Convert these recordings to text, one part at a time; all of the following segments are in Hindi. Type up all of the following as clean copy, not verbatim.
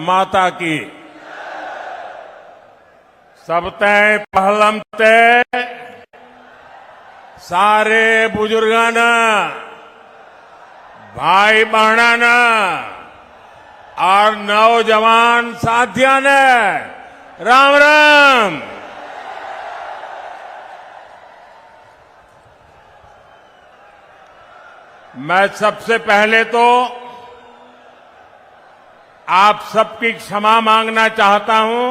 माता की सबते पहलम ते सारे बुजुर्गाना भाई बहना और नौजवान साथियों ने राम राम। मैं सबसे पहले तो आप सबकी क्षमा मांगना चाहता हूं,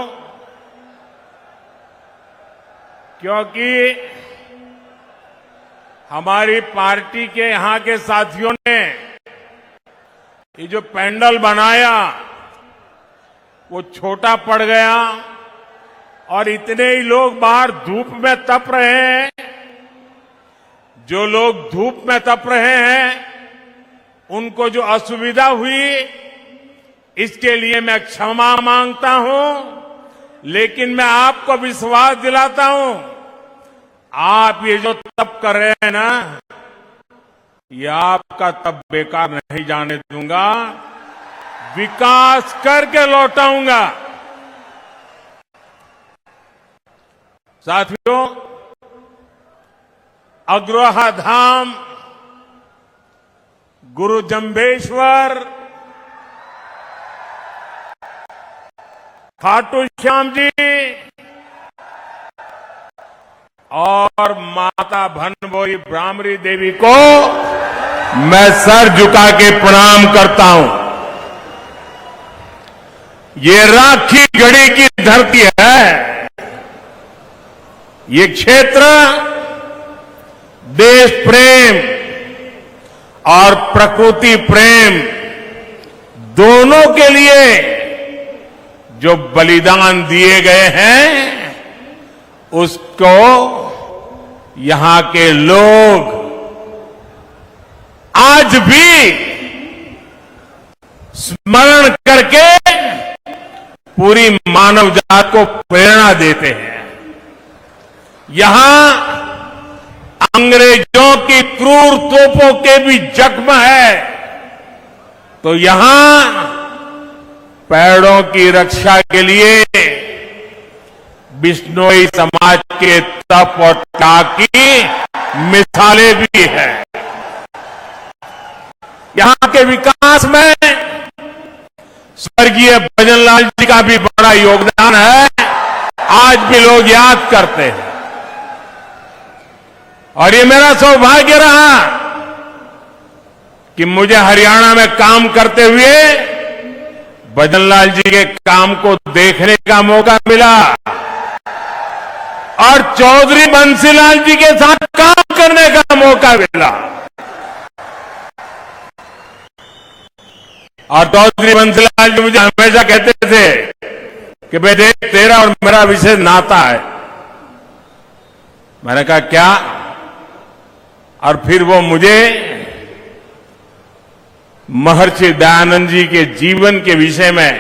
क्योंकि हमारी पार्टी के यहां के साथियों ने ये जो पैंडल बनाया वो छोटा पड़ गया और इतने ही लोग बाहर धूप में तप रहे हैं। जो लोग धूप में तप रहे हैं उनको जो असुविधा हुई इसके लिए मैं क्षमा मांगता हूं, लेकिन मैं आपको विश्वास दिलाता हूं आप ये जो तप कर रहे हैं ना, ये आपका तप बेकार नहीं जाने दूंगा, विकास करके लौटाऊंगा। साथियों, अग्रोहा धाम, गुरु जंबेश्वर, खाटू श्याम जी और माता भनभोई ब्राह्मणी देवी को मैं सर झुका के प्रणाम करता हूं। ये राखी गढ़ी की धरती है। ये क्षेत्र देश प्रेम और प्रकृति प्रेम दोनों के लिए जो बलिदान दिए गए हैं उसको यहां के लोग आज भी स्मरण करके पूरी मानव जात को प्रेरणा देते हैं। यहां अंग्रेजों की क्रूर तोपों के भी जख्म है, तो यहां पेड़ों की रक्षा के लिए बिश्नोई समाज के तप और त्याग की मिसालें भी हैं। यहां के विकास में स्वर्गीय भजनलाल जी का भी बड़ा योगदान है, आज भी लोग याद करते हैं। और ये मेरा सौभाग्य रहा कि मुझे हरियाणा में काम करते हुए भजनलाल जी के काम को देखने का मौका मिला और चौधरी बंसीलाल जी के साथ काम करने का मौका मिला। और चौधरी बंसीलाल जी मुझे हमेशा कहते थे कि बेटे तेरा और मेरा विशेष नाता है। मैंने कहा क्या? और फिर वो मुझे महर्षि दयानंद जी के जीवन के विषय में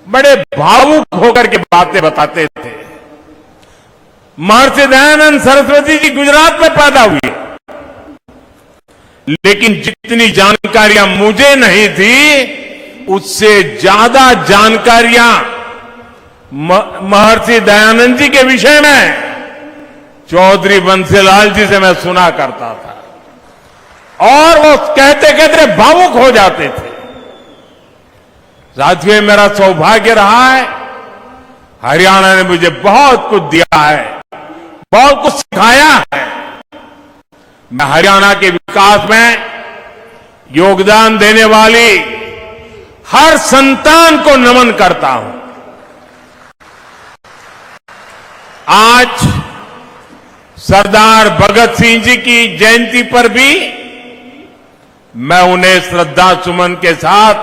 बड़े भावुक होकर के बातें बताते थे। महर्षि दयानंद सरस्वती जी गुजरात में पैदा हुए, लेकिन जितनी जानकारियां मुझे नहीं थी उससे ज्यादा जानकारियां महर्षि दयानंद जी के विषय में चौधरी बंसीलाल जी से मैं सुना करता था और वो कहते कहते भावुक हो जाते थे। साथियों, मेरा सौभाग्य रहा है, हरियाणा ने मुझे बहुत कुछ दिया है, बहुत कुछ सिखाया है। मैं हरियाणा के विकास में योगदान देने वाली हर संतान को नमन करता हूं। आज सरदार भगत सिंह जी की जयंती पर भी मैं उन्हें श्रद्धा सुमन के साथ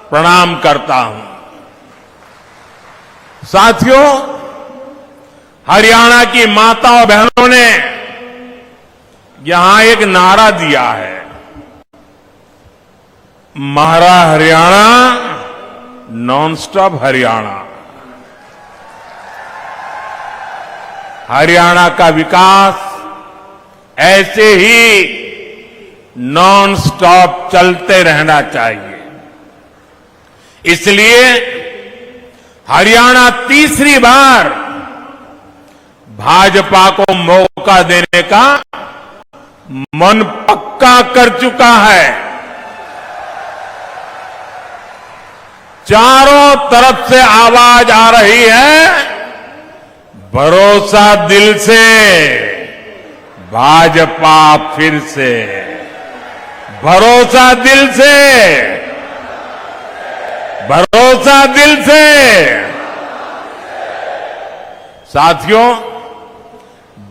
प्रणाम करता हूं। साथियों, हरियाणा की माता और बहनों ने यहां एक नारा दिया है, महारा हरियाणा, नॉन स्टॉप हरियाणा। हरियाणा का विकास ऐसे ही नॉन स्टॉप चलते रहना चाहिए। इसलिए हरियाणा तीसरी बार भाजपा को मौका देने का मन पक्का कर चुका है। चारों तरफ से आवाज आ रही है, भरोसा दिल से, भाजपा फिर से, भरोसा दिल से, भरोसा दिल से। साथियों,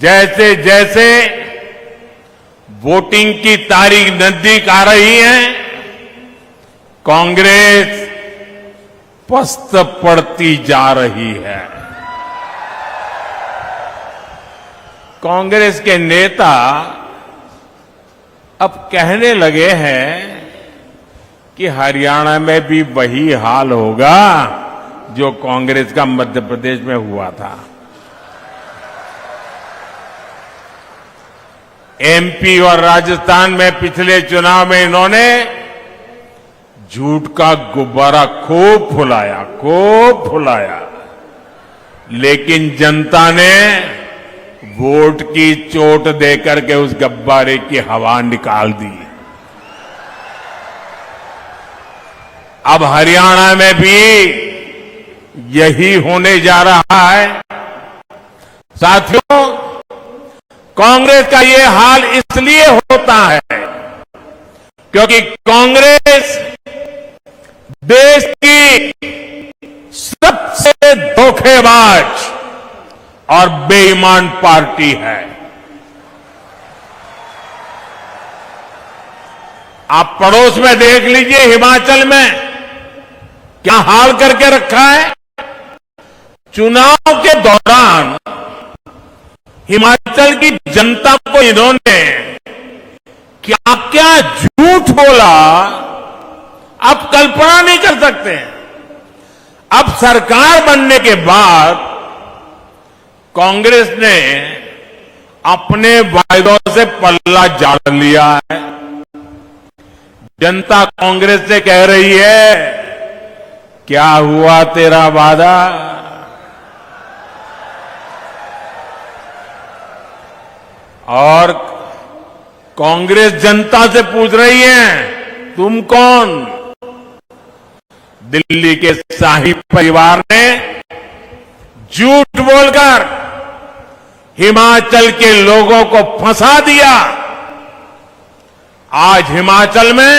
जैसे जैसे वोटिंग की तारीख नजदीक आ रही है, कांग्रेस पस्त पड़ती जा रही है। कांग्रेस के नेता अब कहने लगे हैं कि हरियाणा में भी वही हाल होगा जो कांग्रेस का मध्य प्रदेश में हुआ था। एमपी और राजस्थान में पिछले चुनाव में इन्होंने झूठ का गुब्बारा खूब फुलाया, लेकिन जनता ने वोट की चोट देकर के उस गुब्बारे की हवा निकाल दी। अब हरियाणा में भी यही होने जा रहा है। साथियों, कांग्रेस का ये हाल इसलिए होता है क्योंकि कांग्रेस देश की सबसे धोखेबाज और बेईमान पार्टी है। आप पड़ोस में देख लीजिए, हिमाचल में क्या हाल करके रखा है। चुनाव के दौरान हिमाचल की जनता को इन्होंने क्या क्या झूठ बोला, आप कल्पना नहीं कर सकते। अब सरकार बनने के बाद कांग्रेस ने अपने वायदों से पल्ला झाड़ लिया है। जनता कांग्रेस से कह रही है, क्या हुआ तेरा वादा? और कांग्रेस जनता से पूछ रही है, तुम कौन? दिल्ली के शाही परिवार ने झूठ बोलकर हिमाचल के लोगों को फंसा दिया। आज हिमाचल में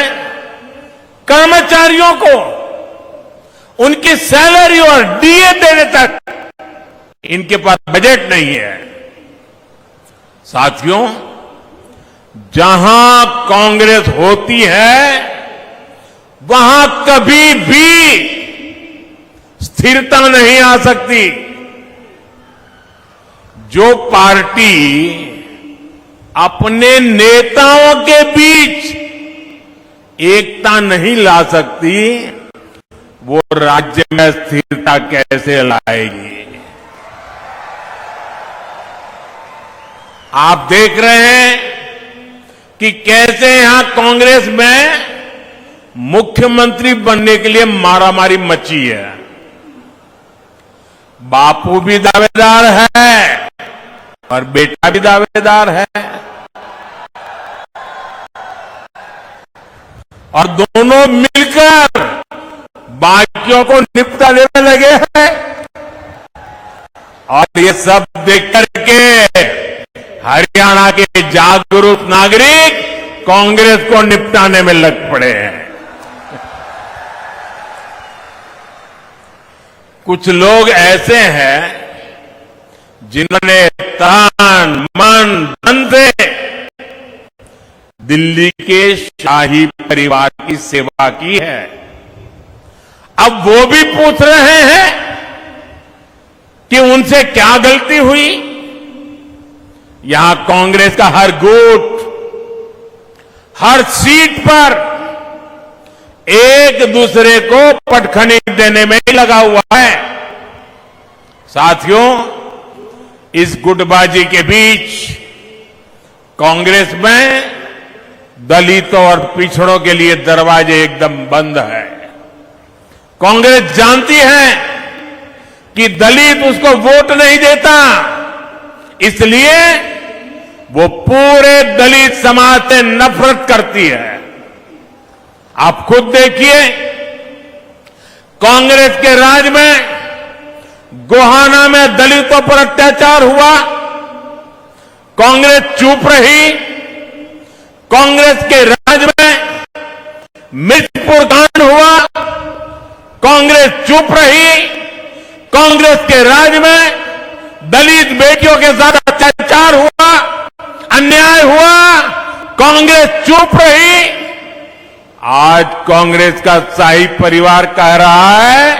कर्मचारियों को उनकी सैलरी और डीए देने तक इनके पास बजट नहीं है। साथियों, जहां कांग्रेस होती है वहां कभी भी स्थिरता नहीं आ सकती। जो पार्टी अपने नेताओं के बीच एकता नहीं ला सकती, वो राज्य में स्थिरता कैसे लाएगी? आप देख रहे हैं कि कैसे यहां कांग्रेस में मुख्यमंत्री बनने के लिए मारामारी मची है। बापू भी दावेदार है और बेटा भी दावेदार है, और दोनों मिलकर बाकियों को निपटा देने लगे हैं। और ये सब देख करके हरियाणा के जागरूक नागरिक कांग्रेस को निपटाने में लग पड़े हैं। कुछ लोग ऐसे हैं जिन्होंने तन मन धन से दिल्ली के शाही परिवार की सेवा की है। अब वो भी पूछ रहे हैं कि उनसे क्या गलती हुई। यहां कांग्रेस का हर गुट, हर सीट पर एक दूसरे को पटखनी देने में ही लगा हुआ है। साथियों, इस गुटबाजी के बीच कांग्रेस में दलितों और पिछड़ों के लिए दरवाजे एकदम बंद है। कांग्रेस जानती है कि दलित उसको वोट नहीं देता, इसलिए वो पूरे दलित समाज से नफरत करती है। आप खुद देखिए, कांग्रेस के राज में गोहाना में दलितों पर अत्याचार हुआ, कांग्रेस चुप रही। कांग्रेस के राज में मिर्चपुर कांड हुआ, कांग्रेस चुप रही। कांग्रेस के राज में दलित बेटियों के साथ अत्याचार हुआ, अन्याय हुआ, कांग्रेस चुप रही। आज कांग्रेस का शाही परिवार कह रहा है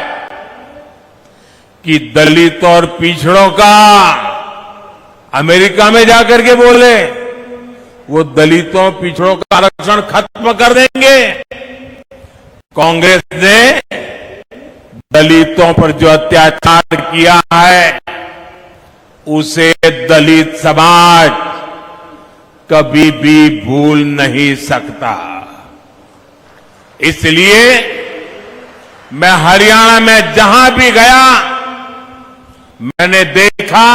कि दलित और पिछड़ों का अमेरिका में जाकर के बोले वो दलितों पिछड़ों का आरक्षण खत्म कर देंगे। कांग्रेस ने दलितों पर जो अत्याचार किया है उसे दलित समाज कभी भी भूल नहीं सकता। इसलिए मैं हरियाणा में जहां भी गया मैंने देखा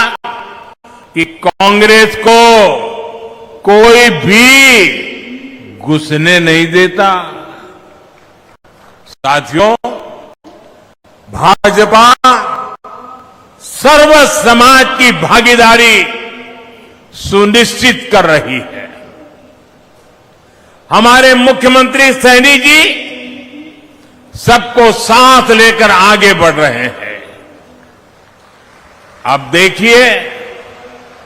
कि कांग्रेस को कोई भी घुसने नहीं देता। साथियों, भाजपा सर्व समाज की भागीदारी सुनिश्चित कर रही है। हमारे मुख्यमंत्री सैनी जी सबको साथ लेकर आगे बढ़ रहे हैं। अब देखिए,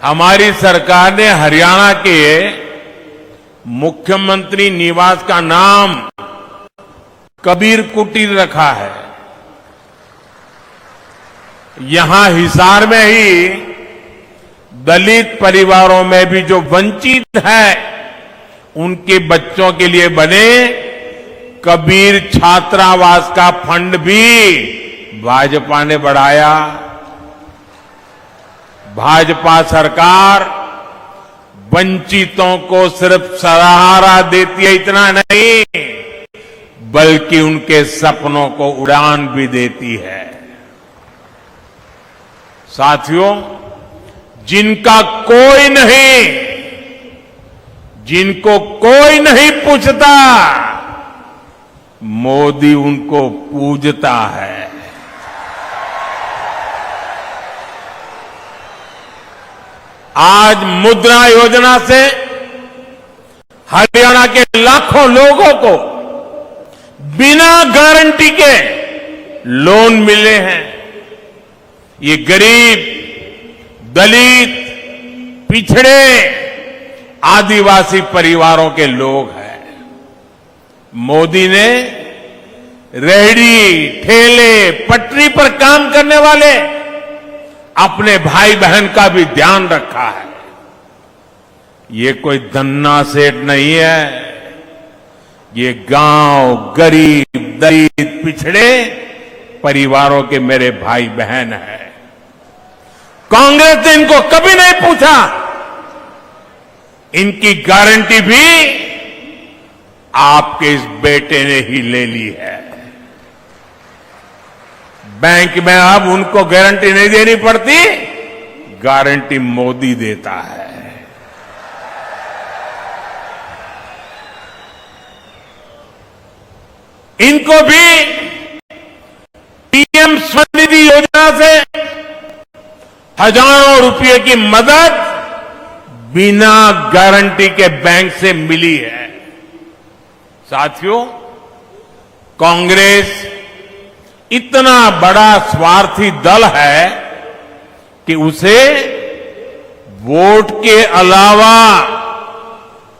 हमारी सरकार ने हरियाणा के मुख्यमंत्री निवास का नाम कबीर कुटीर रखा है। यहां हिसार में ही दलित परिवारों में भी जो वंचित है उनके बच्चों के लिए बने कबीर छात्रावास का फंड भी भाजपा ने बढ़ाया। भाजपा सरकार वंचितों को सिर्फ सहारा देती है इतना नहीं, बल्कि उनके सपनों को उड़ान भी देती है। साथियों, जिनको कोई नहीं पूछता, मोदी उनको पूजता है। आज मुद्रा योजना से हरियाणा के लाखों लोगों को बिना गारंटी के लोन मिले हैं। ये गरीब, दलित, पिछड़े, आदिवासी परिवारों के लोग हैं। मोदी ने रेहड़ी, ठेले, पटरी पर काम करने वाले अपने भाई बहन का भी ध्यान रखा है। ये कोई धन्ना सेठ नहीं है, ये गांव, गरीब, दलित, पिछड़े परिवारों के मेरे भाई बहन हैं। कांग्रेस ने इनको कभी नहीं पूछा। इनकी गारंटी भी आपके इस बेटे ने ही ले ली है। बैंक में अब उनको गारंटी नहीं देनी पड़ती, गारंटी मोदी देता है। इनको भी पीएम स्वनिधि योजना से हजारों रुपए की मदद बिना गारंटी के बैंक से मिली है। साथियों, कांग्रेस इतना बड़ा स्वार्थी दल है कि उसे वोट के अलावा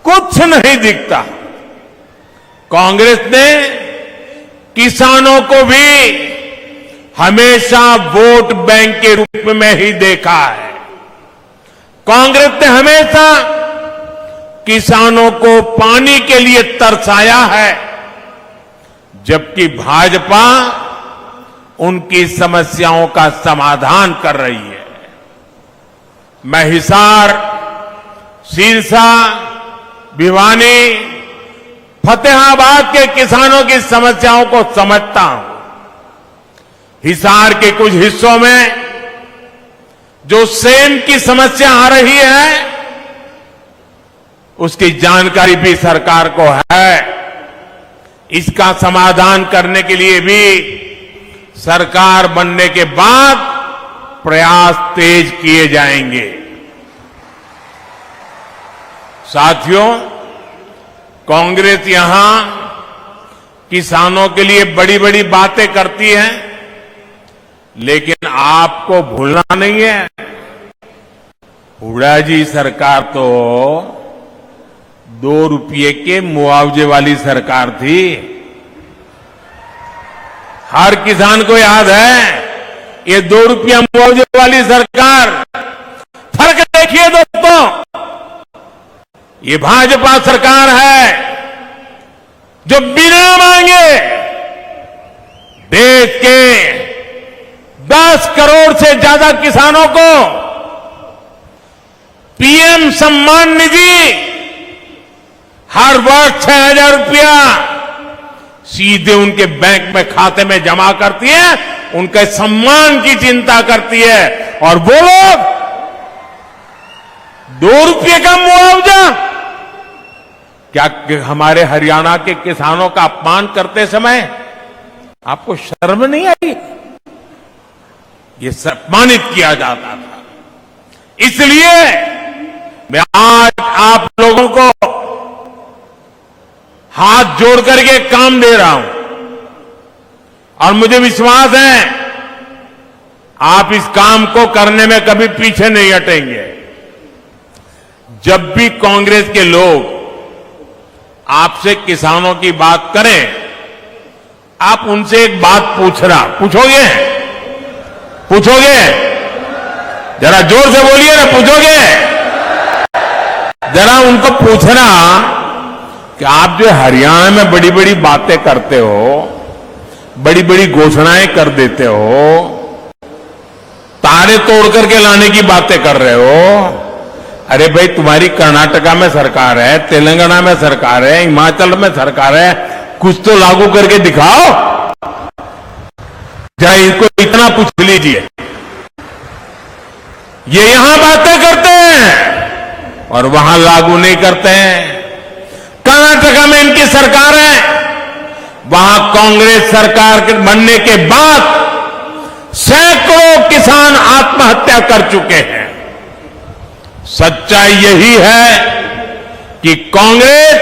कुछ नहीं दिखता। कांग्रेस ने किसानों को भी हमेशा वोट बैंक के रूप में ही देखा है। कांग्रेस ने हमेशा किसानों को पानी के लिए तरसाया है, जबकि भाजपा उनकी समस्याओं का समाधान कर रही है। मैं हिसार, सिरसा, भिवानी, फतेहाबाद के किसानों की समस्याओं को समझता हूं। हिसार के कुछ हिस्सों में जो सेम की समस्या आ रही है, उसकी जानकारी भी सरकार को है। इसका समाधान करने के लिए भी सरकार बनने के बाद प्रयास तेज किए जाएंगे। साथियों, कांग्रेस यहां किसानों के लिए बड़ी बड़ी बातें करती है, लेकिन आपको भूलना नहीं है, हुड्डा जी सरकार तो 2 रुपये के मुआवजे वाली सरकार थी। हर किसान को याद है, ये 2 रुपया मुआवजे वाली सरकार। फर्क देखिए दोस्तों, ये भाजपा सरकार है जो बिना मांगे देश के 10 करोड़ से ज्यादा किसानों को पीएम सम्मान निधि हर वर्ष 6,000 रुपया सीधे उनके बैंक में खाते में जमा करती है, उनके सम्मान की चिंता करती है। और वो लोग 2 रुपये का मुआवजा, क्या हमारे हरियाणा के किसानों का अपमान करते समय आपको शर्म नहीं आई? ये सम्मानित किया जाता था। इसलिए मैं आज आप लोगों को हाथ जोड़ करके काम दे रहा हूं और मुझे विश्वास है आप इस काम को करने में कभी पीछे नहीं हटेंगे। जब भी कांग्रेस के लोग आपसे किसानों की बात करें, आप उनसे एक बात पूछोगे? जरा जोर से बोलिए ना, पूछोगे? जरा उनको पूछना कि आप जो हरियाणा में बड़ी बड़ी बातें करते हो, बड़ी बड़ी घोषणाएं कर देते हो, तारे तोड़ करके लाने की बातें कर रहे हो। अरे भाई, तुम्हारी कर्नाटका में सरकार है, तेलंगाना में सरकार है, हिमाचल में सरकार है, कुछ तो लागू करके दिखाओ। जरा इनको इतना पूछ लीजिए। ये यहां बातें करते हैं और वहां लागू नहीं करते हैं। कर्नाटका में इनकी सरकार है, वहां कांग्रेस सरकार के बनने के बाद सैकड़ों किसान आत्महत्या कर चुके हैं। सच्चाई यही है कि कांग्रेस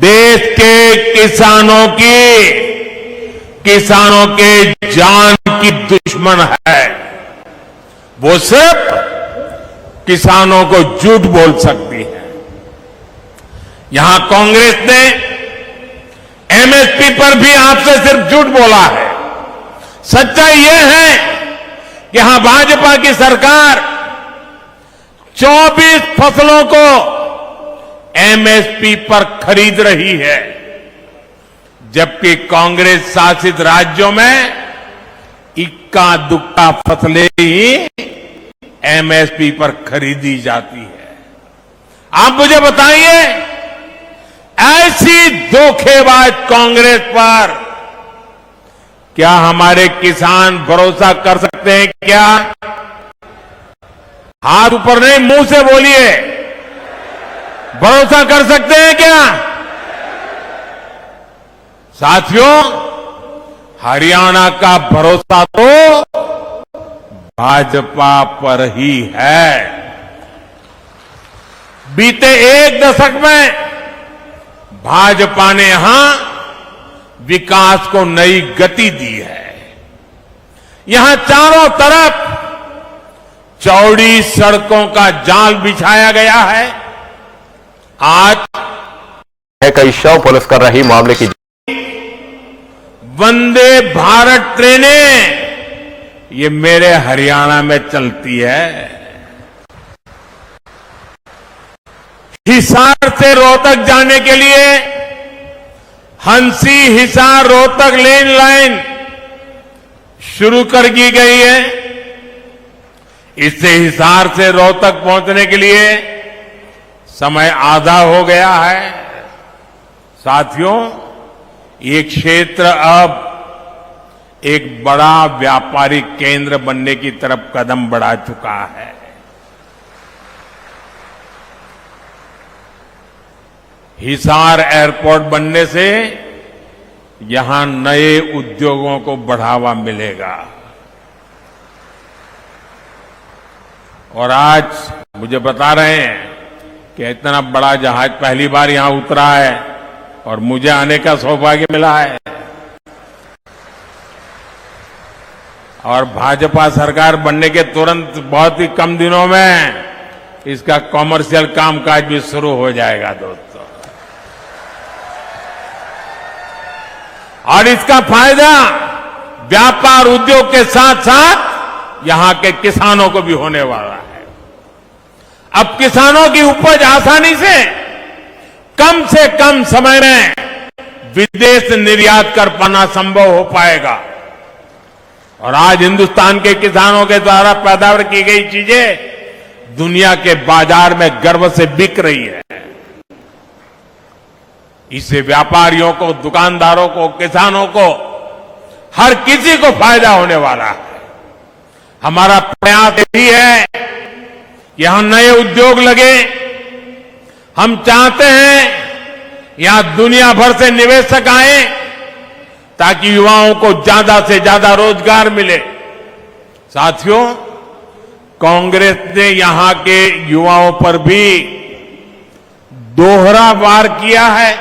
देश के किसानों के जान की दुश्मन है। वो सिर्फ किसानों को झूठ बोल सकती है। यहां कांग्रेस ने एमएसपी पर भी आपसे सिर्फ झूठ बोला है। सच्चाई यह है कि यहां भाजपा की सरकार 24 फसलों को एमएसपी पर खरीद रही है, जबकि कांग्रेस शासित राज्यों में इक्का दुक्का फसलें ही एमएसपी पर खरीदी जाती है। आप मुझे बताइए, ऐसी धोखेबाज कांग्रेस पर क्या हमारे किसान भरोसा कर सकते हैं क्या? हाथ ऊपर नहीं, मुंह से बोलिए, भरोसा कर सकते हैं क्या? साथियों, हरियाणा का भरोसा तो भाजपा पर ही है। बीते 1 दशक में भाजपा ने यहां विकास को नई गति दी है। यहां चारों तरफ चौड़ी सड़कों का जाल बिछाया गया है। आज कई शव पुलिस कर रही मामले की वंदे भारत ट्रेनें ये मेरे हरियाणा में चलती है। हिसार से रोहतक जाने के लिए हंसी हिसार रोहतक लेन लाइन शुरू कर दी गई है। इससे हिसार से रोहतक पहुंचने के लिए समय आधा हो गया है। साथियों, ये क्षेत्र अब एक बड़ा व्यापारिक केंद्र बनने की तरफ कदम बढ़ा चुका है। हिसार एयरपोर्ट बनने से यहां नए उद्योगों को बढ़ावा मिलेगा। और आज मुझे बता रहे हैं कि इतना बड़ा जहाज पहली बार यहां उतरा है और मुझे आने का सौभाग्य मिला है। और भाजपा सरकार बनने के तुरंत बहुत ही कम दिनों में इसका कॉमर्शियल कामकाज भी शुरू हो जाएगा दोस्तों। और इसका फायदा व्यापार उद्योग के साथ साथ यहां के किसानों को भी होने वाला है। अब किसानों की उपज आसानी से कम समय में विदेश निर्यात कर पाना संभव हो पाएगा। और आज हिंदुस्तान के किसानों के द्वारा पैदावार की गई चीजें दुनिया के बाजार में गर्व से बिक रही है। इससे व्यापारियों को, दुकानदारों को, किसानों को, हर किसी को फायदा होने वाला है। हमारा प्रयास यही है कि यहां नए उद्योग लगे। हम चाहते हैं यहां दुनिया भर से निवेशक आए ताकि युवाओं को ज्यादा से ज्यादा रोजगार मिले। साथियों, कांग्रेस ने यहां के युवाओं पर भी दोहरा वार किया है।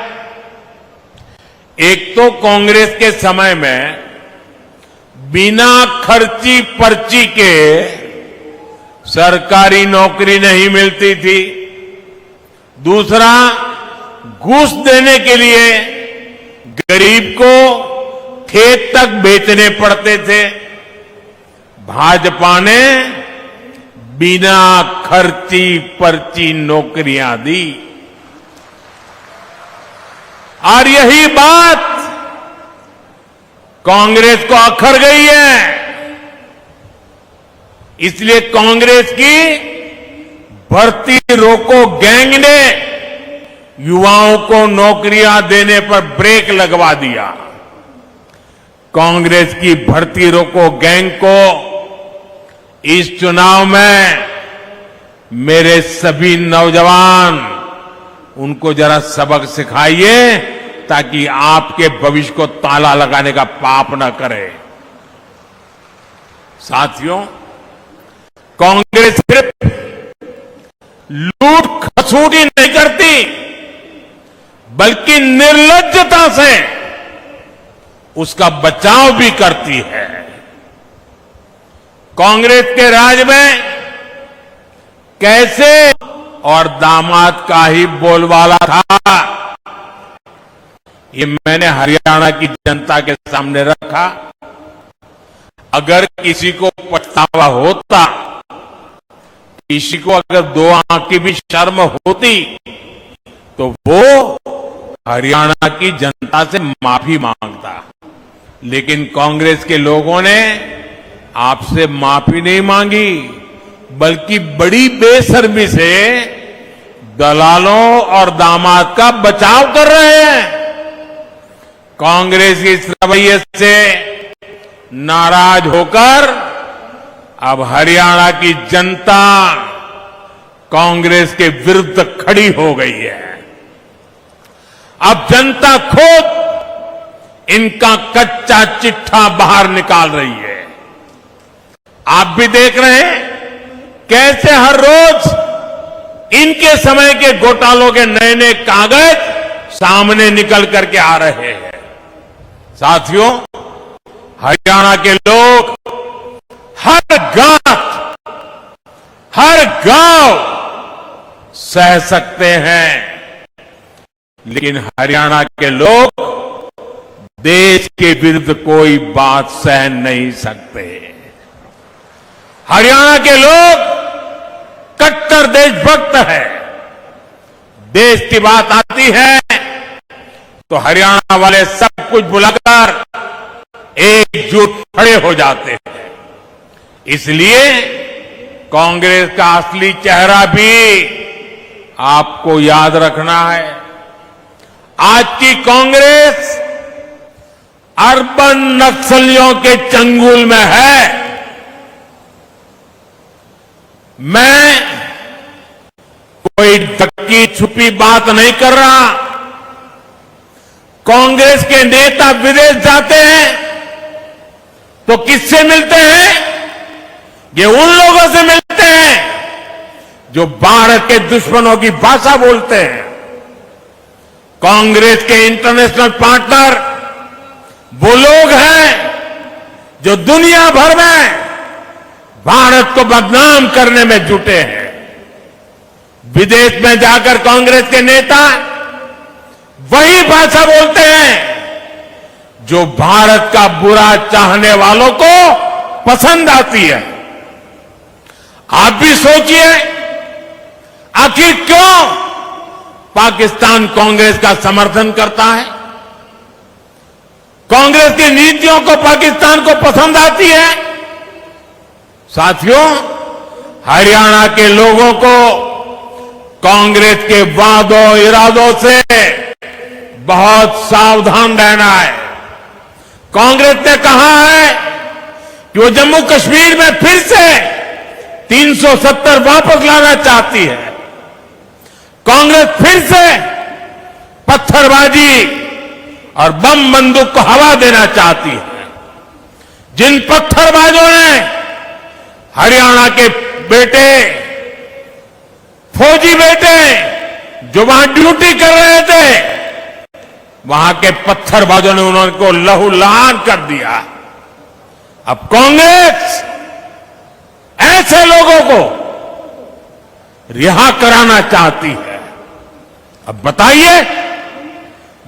एक तो कांग्रेस के समय में बिना खर्ची पर्ची के सरकारी नौकरी नहीं मिलती थी। दूसरा, घूस देने के लिए गरीब को खेत तक बेचने पड़ते थे। भाजपा ने बिना खर्ची पर्ची नौकरियां दी। और यही बात कांग्रेस को अखर गई है। इसलिए कांग्रेस की भर्ती रोको गैंग ने युवाओं को नौकरियां देने पर ब्रेक लगवा दिया। कांग्रेस की भर्ती रोको गैंग को इस चुनाव में मेरे सभी नौजवान उनको जरा सबक सिखाइए ताकि आपके भविष्य को ताला लगाने का पाप न करे। साथियों, कांग्रेस सिर्फ लूट खसूटी नहीं करती बल्कि निर्लज्जता से उसका बचाव भी करती है। कांग्रेस के राज में कैसे और दामाद का ही बोलबाला था, ये मैंने हरियाणा की जनता के सामने रखा। अगर किसी को पछतावा होता, किसी को अगर दो आंख की भी शर्म होती, तो वो हरियाणा की जनता से माफी मांगता। लेकिन कांग्रेस के लोगों ने आपसे माफी नहीं मांगी, बल्कि बड़ी बेशर्मी से दलालों और दामाद का बचाव कर रहे हैं। कांग्रेस के इस रवैये से नाराज होकर अब हरियाणा की जनता कांग्रेस के विरुद्ध खड़ी हो गई है। अब जनता खुद इनका कच्चा चिट्ठा बाहर निकाल रही है। आप भी देख रहे हैं कैसे हर रोज इनके समय के घोटालों के नए नए कागज सामने निकल करके आ रहे हैं। साथियों, हरियाणा के लोग हर गांव सह सकते हैं, लेकिन हरियाणा के लोग देश के विरुद्ध कोई बात सह नहीं सकते। हरियाणा के लोग कट्टर देशभक्त है। देश की बात आती है तो हरियाणा वाले सब कुछ भुलाकर एकजुट खड़े हो जाते हैं। इसलिए कांग्रेस का असली चेहरा भी आपको याद रखना है। आज की कांग्रेस अर्बन नक्सलियों के चंगुल में है। मैं कोई ढकी छुपी बात नहीं कर रहा। कांग्रेस के नेता विदेश जाते हैं तो किससे मिलते हैं? ये उन लोगों से मिलते हैं जो भारत के दुश्मनों की भाषा बोलते हैं। कांग्रेस के इंटरनेशनल पार्टनर वो लोग हैं जो दुनिया भर में भारत को बदनाम करने में जुटे हैं। विदेश में जाकर कांग्रेस के नेता वही भाषा बोलते हैं जो भारत का बुरा चाहने वालों को पसंद आती है। आप भी सोचिए, आखिर क्यों पाकिस्तान कांग्रेस का समर्थन करता है? कांग्रेस की नीतियों को पाकिस्तान को पसंद आती है। साथियों, हरियाणा के लोगों को कांग्रेस के वादों इरादों से बहुत सावधान रहना है। कांग्रेस ने कहा है कि वो जम्मू कश्मीर में फिर से 370 वापस लाना चाहती है। कांग्रेस फिर से पत्थरबाजी और बम बंदूक को हवा देना चाहती है। जिन पत्थरबाजों ने हरियाणा के बेटे, फौजी बेटे जो वहां ड्यूटी कर रहे थे, वहां के पत्थरबाजों ने उनको लहूलुहान कर दिया। अब कांग्रेस ऐसे लोगों को रिहा कराना चाहती है। अब बताइए,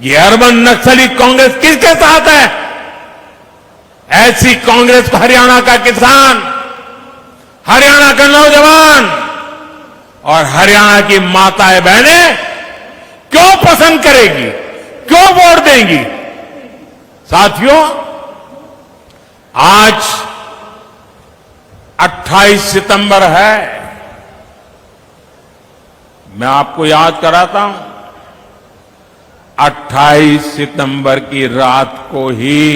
ये अर्बन नक्सली कांग्रेस किसके साथ है? ऐसी कांग्रेस को हरियाणा का किसान, हरियाणा का नौजवान और हरियाणा की माताएं बहनें क्यों पसंद करेगी, क्यों वोट देंगी? साथियों, आज 28 सितंबर है। मैं आपको याद कराता हूं, 28 सितंबर की रात को ही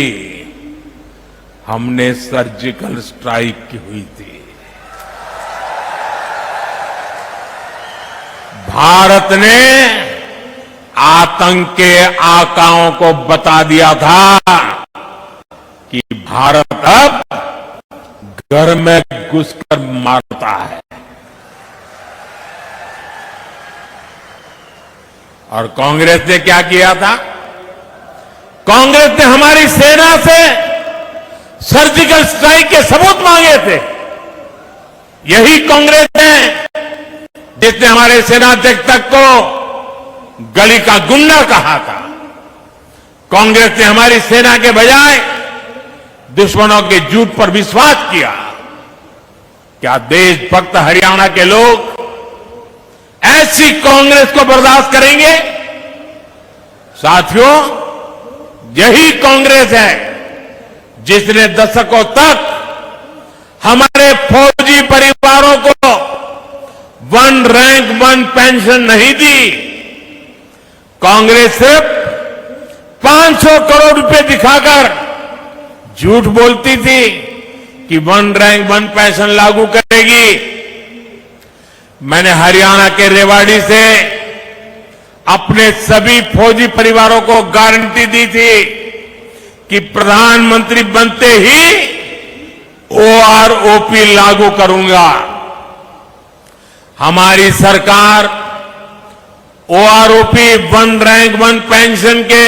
हमने सर्जिकल स्ट्राइक की हुई थी। भारत ने आतंक के आकाओं को बता दिया था कि भारत अब घर में घुसकर मारता है। और कांग्रेस ने क्या किया था? कांग्रेस ने हमारी सेना से सर्जिकल स्ट्राइक के सबूत मांगे थे। यही कांग्रेस है जिसने हमारे सेनाध्यक्ष तक को गली का गुंडा कहा था। कांग्रेस ने हमारी सेना के बजाय दुश्मनों के झूठ पर विश्वास किया। क्या देशभक्त हरियाणा के लोग ऐसी कांग्रेस को बर्दाश्त करेंगे? साथियों, यही कांग्रेस है जिसने दशकों तक हमारे फौजी परिवारों को 1 रैंक 1 पेंशन नहीं दी। कांग्रेस सिर्फ 500 करोड़ रुपए दिखाकर झूठ बोलती थी कि 1 रैंक 1 पेंशन लागू करेगी। मैंने हरियाणा के रेवाड़ी से अपने सभी फौजी परिवारों को गारंटी दी थी कि प्रधानमंत्री बनते ही ओआरओपी लागू करूंगा। हमारी सरकार ओआरओपी 1 रैंक 1 पेंशन के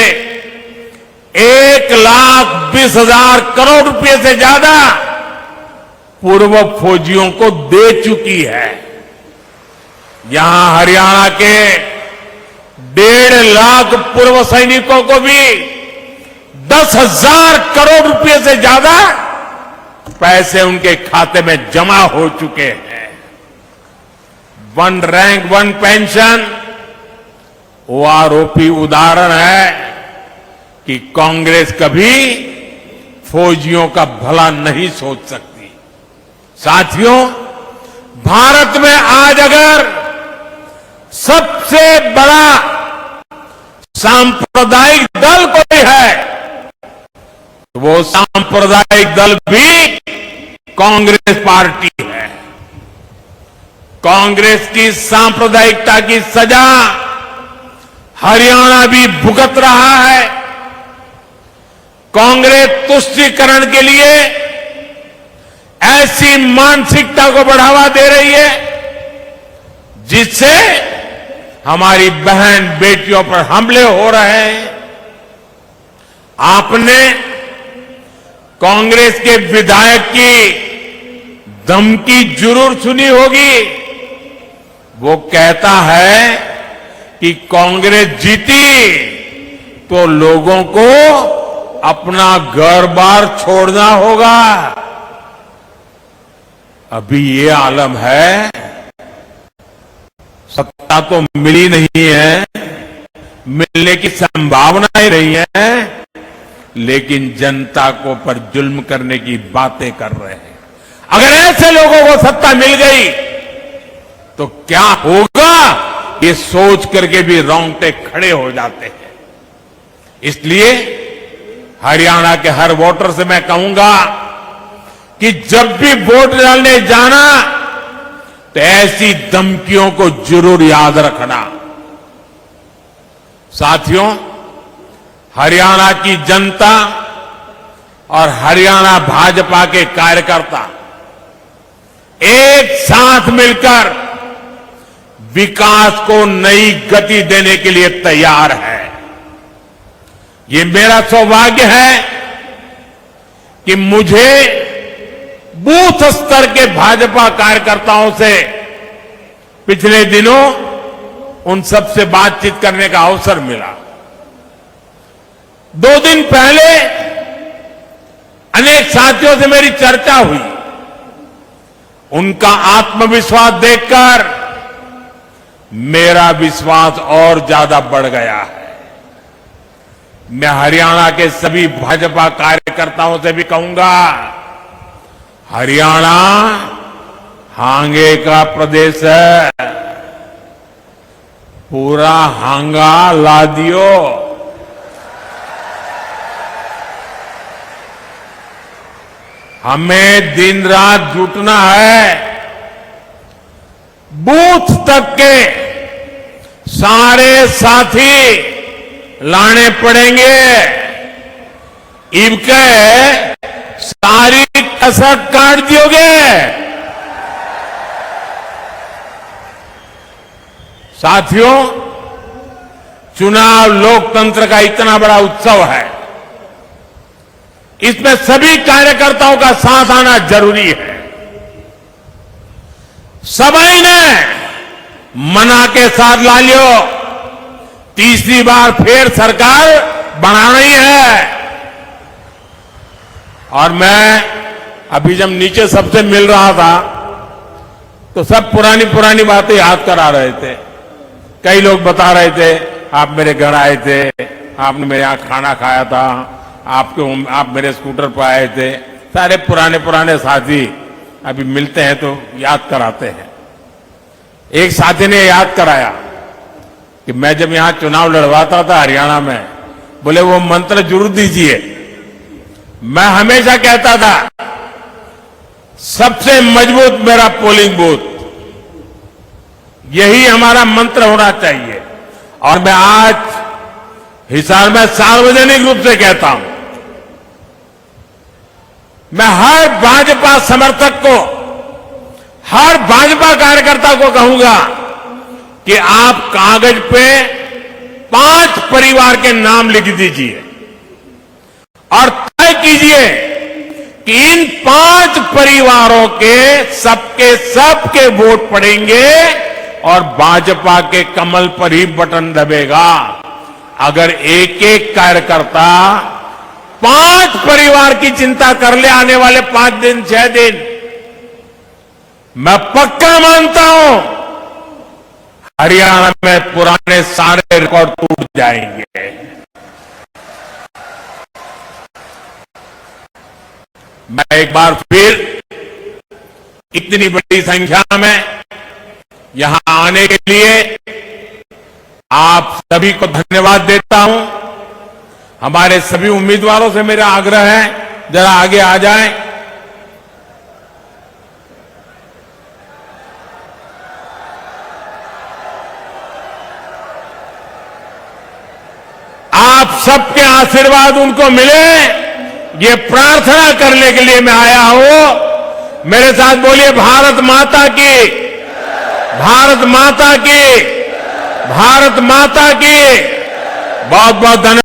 1,20,000 करोड़ रुपए से ज्यादा पूर्व फौजियों को दे चुकी है। यहां हरियाणा के 1.5 लाख पूर्व सैनिकों को भी 10,000 करोड़ रुपए से ज्यादा पैसे उनके खाते में जमा हो चुके हैं। 1 रैंक 1 पेंशन ओआरओपी उदाहरण है कि कांग्रेस कभी फौजियों का भला नहीं सोच सकती। साथियों, भारत में आज अगर सबसे बड़ा सांप्रदायिक दल कोई है वो सांप्रदायिक दल भी कांग्रेस पार्टी है। कांग्रेस की सांप्रदायिकता की सजा हरियाणा भी भुगत रहा है। कांग्रेस तुष्टीकरण के लिए ऐसी मानसिकता को बढ़ावा दे रही है जिससे हमारी बहन बेटियों पर हमले हो रहे हैं। आपने कांग्रेस के विधायक की धमकी जरूर सुनी होगी। वो कहता है कि कांग्रेस जीती तो लोगों को अपना घर बार छोड़ना होगा। अभी ये आलम है, सत्ता तो मिली नहीं है, मिलने की संभावना ही नहीं है, लेकिन जनता को पर जुल्म करने की बातें कर रहे हैं। अगर ऐसे लोगों को सत्ता मिल गई तो क्या होगा, ये सोच करके भी रोंगटे खड़े हो जाते हैं। इसलिए हरियाणा के हर वोटर से मैं कहूंगा कि जब भी वोट डालने जाना तो ऐसी धमकियों को जरूर याद रखना। साथियों, हरियाणा की जनता और हरियाणा भाजपा के कार्यकर्ता एक साथ मिलकर विकास को नई गति देने के लिए तैयार है। ये मेरा सौभाग्य है कि मुझे बूथ स्तर के भाजपा कार्यकर्ताओं से पिछले दिनों उन सबसे बातचीत करने का अवसर मिला। 2 दिन पहले अनेक साथियों से मेरी चर्चा हुई। उनका आत्मविश्वास देखकर मेरा विश्वास और ज्यादा बढ़ गया है। मैं हरियाणा के सभी भाजपा कार्यकर्ताओं से भी कहूंगा, हरियाणा हांगे का प्रदेश है, पूरा हांगा ला दियो। हमें दिन रात जुटना है, बूथ तक के सारे साथी लाने पड़ेंगे। इनके सारी कसर काट दियोगे। साथियों, चुनाव लोकतंत्र का इतना बड़ा उत्सव है, इसमें सभी कार्यकर्ताओं का साथ आना जरूरी है। सभी ने मना के साथ ला लियो, तीसरी बार फिर सरकार बनानी है। और मैं अभी जब नीचे सबसे मिल रहा था तो सब पुरानी पुरानी बातें याद करा रहे थे। कई लोग बता रहे थे, आप मेरे घर आए थे, आपने मेरे यहां खाना खाया था, आप मेरे स्कूटर पर आए थे। सारे पुराने पुराने साथी अभी मिलते हैं तो याद कराते हैं। एक साथी ने याद कराया कि मैं जब यहां चुनाव लड़वाता था हरियाणा में, बोले वो मंत्र जरूर दीजिए। मैं हमेशा कहता था सबसे मजबूत मेरा पोलिंग बूथ, यही हमारा मंत्र होना चाहिए। और मैं आज हिसार में सार्वजनिक रूप से कहता हूं, मैं हर भाजपा समर्थक को, हर भाजपा कार्यकर्ता को कहूंगा कि आप कागज पे 5 परिवार के नाम लिख दीजिए और तय कीजिए कि इन 5 परिवारों के सबके वोट पड़ेंगे और भाजपा के कमल पर ही बटन दबेगा। अगर एक एक कार्यकर्ता 5 परिवार की चिंता कर ले आने वाले 5 दिन 6 दिन, मैं पक्का मानता हूं हरियाणा में पुराने सारे रिकॉर्ड टूट जाएंगे। मैं एक बार फिर इतनी बड़ी संख्या में यहां आने के लिए आप सभी को धन्यवाद देता हूं। हमारे सभी उम्मीदवारों से मेरा आग्रह है, जरा आगे आ जाएं। आप सबके आशीर्वाद उनको मिले, ये प्रार्थना करने के लिए मैं आया हूं। मेरे साथ बोलिए, भारत माता की, भारत माता की, भारत माता की। बहुत बहुत धन्यवाद।